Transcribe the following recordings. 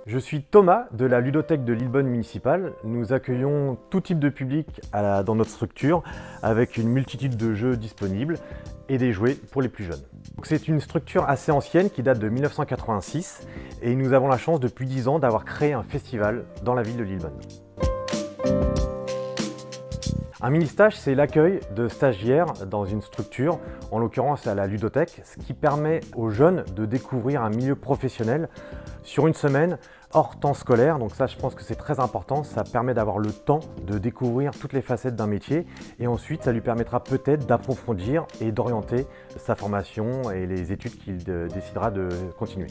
Je suis Thomas de la ludothèque de Lillebonne municipale. Nous accueillons tout type de public dans notre structure avec une multitude de jeux disponibles et des jouets pour les plus jeunes. C'est une structure assez ancienne qui date de 1986 et nous avons la chance depuis 10 ans d'avoir créé un festival dans la ville de Lillebonne. Un mini-stage, c'est l'accueil de stagiaires dans une structure, en l'occurrence à la ludothèque, ce qui permet aux jeunes de découvrir un milieu professionnel sur une semaine hors temps scolaire. Donc ça, je pense que c'est très important, ça permet d'avoir le temps de découvrir toutes les facettes d'un métier et ensuite ça lui permettra peut-être d'approfondir et d'orienter sa formation et les études qu'il décidera de continuer.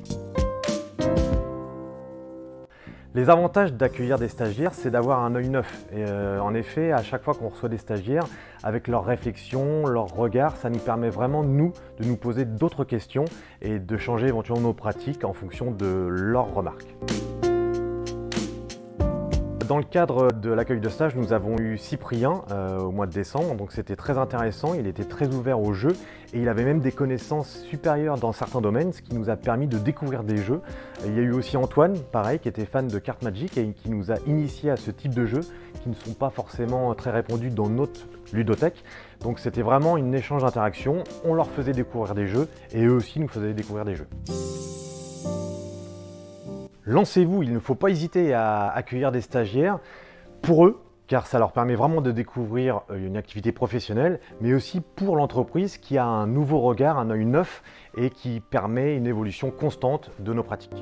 Les avantages d'accueillir des stagiaires, c'est d'avoir un œil neuf. En effet, à chaque fois qu'on reçoit des stagiaires, avec leurs réflexions, leurs regards, ça nous permet vraiment, nous, de nous poser d'autres questions et de changer éventuellement nos pratiques en fonction de leurs remarques. Dans le cadre de l'accueil de stage, nous avons eu Cyprien au mois de décembre, donc c'était très intéressant, il était très ouvert aux jeux et il avait même des connaissances supérieures dans certains domaines, ce qui nous a permis de découvrir des jeux. Il y a eu aussi Antoine, pareil, qui était fan de cartes Magic et qui nous a initiés à ce type de jeux qui ne sont pas forcément très répandus dans notre ludothèque. Donc c'était vraiment un échange d'interaction, on leur faisait découvrir des jeux et eux aussi nous faisaient découvrir des jeux. Lancez-vous, il ne faut pas hésiter à accueillir des stagiaires pour eux, car ça leur permet vraiment de découvrir une activité professionnelle, mais aussi pour l'entreprise qui a un nouveau regard, un œil neuf et qui permet une évolution constante de nos pratiques.